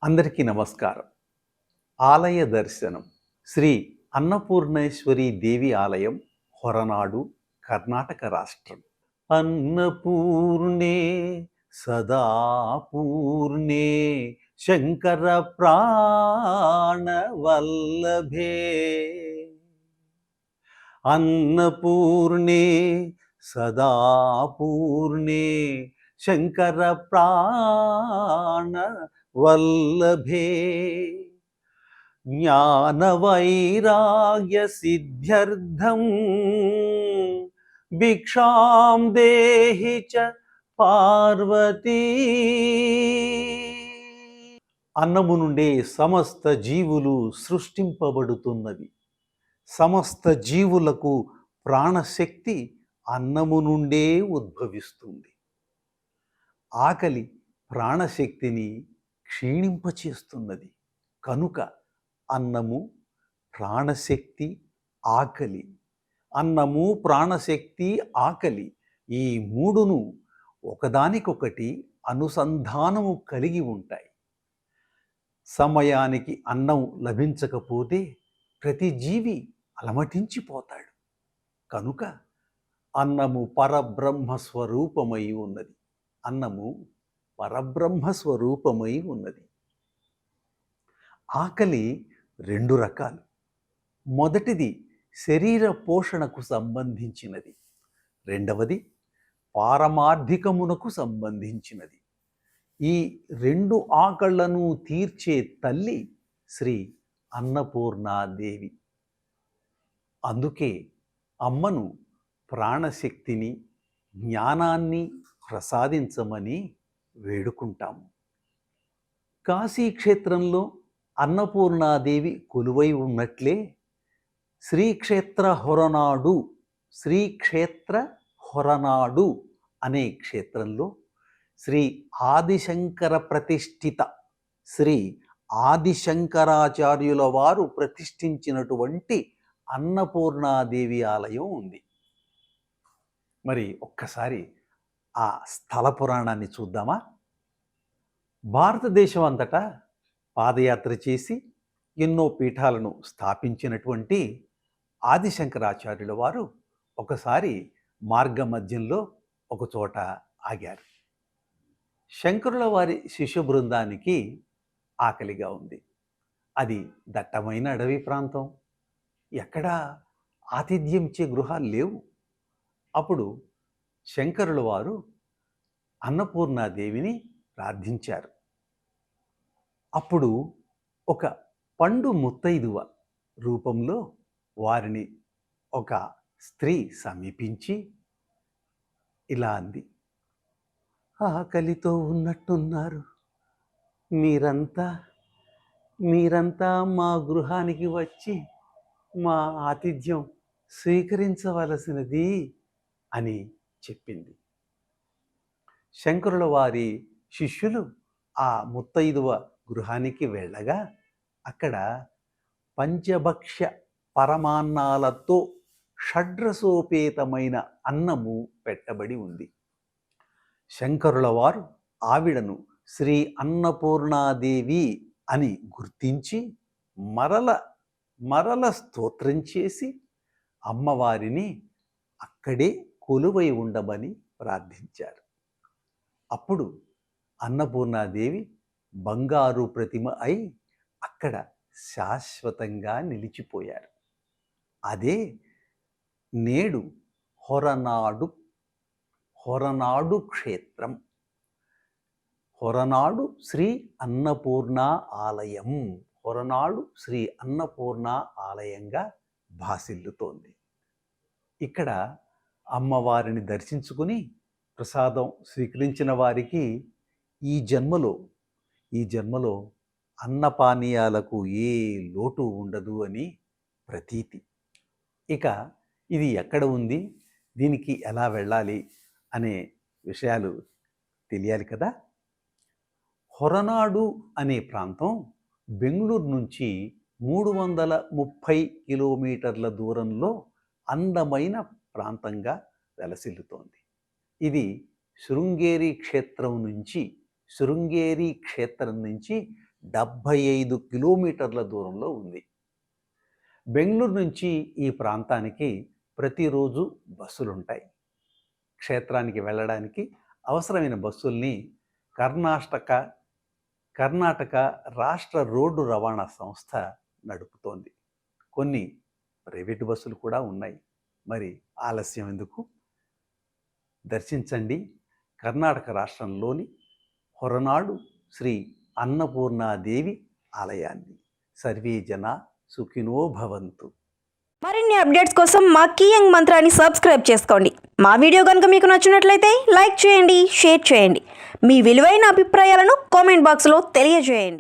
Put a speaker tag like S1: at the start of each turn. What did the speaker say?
S1: అందరికీ నమస్కారం. ఆలయ దర్శనం. శ్రీ అన్నపూర్ణేశ్వరి దేవి ఆలయం, హొరనాడు, కర్ణాటక రాష్ట్రం. అన్నపూర్ణే సదాపూర్ణే శంకర ప్రాణవల్లభే అన్నపూర్ణే సదాపూర్ణే శంకర ప్రాణవల్లభే జ్ఞానవైరాగ్య సిద్ధ్యర్థం భిక్షాం దేహి చ పార్వతీ. అన్నము నుండే సమస్త జీవులు సృష్టింపబడుతున్నవి. సమస్త జీవులకు ప్రాణశక్తి అన్నము నుండే ఉద్భవిస్తుంది. ఆకలి ప్రాణశక్తిని క్షీణింపచేస్తున్నది. కనుక అన్నము, ప్రాణశక్తి, ఆకలి, అన్నము, ప్రాణశక్తి, ఆకలి ఈ మూడును ఒకదానికొకటి అనుసంధానము కలిగి ఉంటాయి. సమయానికి అన్నం లభించకపోతే ప్రతి జీవి అలమటించిపోతాడు. కనుక అన్నము పరబ్రహ్మ స్వరూపమై ఉన్నది. అన్నము పరబ్రహ్మ స్వరూపమై ఉన్నది. ఆకలి రెండు రకాలు. మొదటిది శరీర పోషణకు సంబంధించినది. రెండవది పారమార్థికమునకు సంబంధించినది. ఈ రెండు ఆకళ్లను తీర్చే తల్లి శ్రీ అన్నపూర్ణాదేవి. అందుకే అమ్మను ప్రాణశక్తిని, జ్ఞానాన్ని ప్రసాదించమని వేడుకుంటాము. కాశీక్షేత్రంలో అన్నపూర్ణాదేవి కొలువై ఉన్నట్లే శ్రీక్షేత్ర హొరనాడు అనే క్షేత్రంలో శ్రీ ఆదిశంకర ప్రతిష్ఠిత శ్రీ ఆదిశంకరాచార్యుల వారు ప్రతిష్ఠించినటువంటి అన్నపూర్ణాదేవి ఆలయం ఉంది. మరి ఒక్కసారి ఆ స్థల పురాణాన్ని చూద్దామా? భారతదేశం అంతటా పాదయాత్ర చేసి ఎన్నో పీఠాలను స్థాపించినటువంటి ఆదిశంకరాచార్యుల వారు ఒకసారి మార్గ మధ్యంలో ఒకచోట ఆగారు. శంకరుల వారి శిష్య బృందానికి ఆకలిగా ఉంది. అది దట్టమైన అడవి ప్రాంతం. ఎక్కడా ఆతిథ్యం ఇచ్చే గృహాలు లేవు. అప్పుడు శంకరుల వారు అన్నపూర్ణాదేవిని ప్రార్థించారు. అప్పుడు ఒక పండు ముత్తైదువ రూపంలో వారిని ఒక స్త్రీ సమీపించి ఇలా అంది, ఆకలితో ఉన్నట్టున్నారు, మీరంతా మా గృహానికి వచ్చి మా ఆతిథ్యం స్వీకరించవలసినది అని చెప్పింది. శంకరుల వారి శిష్యులు ఆ ముత్తైదువ గృహానికి వెళ్ళగా అక్కడ పంచభక్ష్య పరమాన్నాలతో షడ్రసోపేతమైన అన్నము పెట్టబడి ఉంది. శంకరుల వారు ఆవిడను శ్రీ అన్నపూర్ణాదేవి అని గుర్తించి మరల స్తోత్రం చేసి అమ్మవారిని అక్కడే కొలువై ఉండమని ప్రార్థించారు. అప్పుడు అన్నపూర్ణాదేవి బంగారు ప్రతిమ అయి అక్కడ శాశ్వతంగా నిలిచిపోయారు. అదే నేడు హొరనాడు క్షేత్రం. హొరనాడు శ్రీ అన్నపూర్ణ ఆలయం, హొరనాడు శ్రీ అన్నపూర్ణ ఆలయంగా భాసిల్లుతోంది. ఇక్కడ అమ్మవారిని దర్శించుకుని ప్రసాదం స్వీకరించిన వారికి ఈ జన్మలో అన్నపానీయాలకు ఏ లోటు ఉండదు అని ప్రతీతి. ఇక ఇది ఎక్కడ ఉంది, దీనికి ఎలా వెళ్ళాలి అనే విషయాలు తెలియాలి కదా. హొరనాడు అనే ప్రాంతం బెంగళూరు నుంచి 330 కిలోమీటర్ల దూరంలో అందమైన ప్రాంతంగా వెలసిల్లుతోంది. ఇది శృంగేరి క్షేత్రం నుంచి 75 కిలోమీటర్ల దూరంలో ఉంది. బెంగళూరు నుంచి ఈ ప్రాంతానికి ప్రతిరోజు బస్సులుంటాయి. క్షేత్రానికి వెళ్ళడానికి అవసరమైన బస్సుల్ని కర్ణాటక రాష్ట్ర రోడ్డు రవాణా సంస్థ నడుపుతోంది. కొన్ని ప్రైవేటు బస్సులు కూడా ఉన్నాయి. మరి ఆలస్యం ఎందుకు? దర్శించండి కర్ణాటక రాష్ట్రంలోని హొరనాడు శ్రీ అన్నపూర్ణాదేవి ఆలయాన్ని. సర్వే జన సుఖినో భవంతు.
S2: మరిన్ని అప్డేట్స్ కోసం మా కీయంగ్ మంత్రాన్ని సబ్స్క్రైబ్ చేసుకోండి. మా వీడియో కనుక మీకు నచ్చినట్లయితే లైక్ చేయండి, షేర్ చేయండి. మీ విలువైన అభిప్రాయాలను కామెంట్ బాక్స్లో తెలియజేయండి.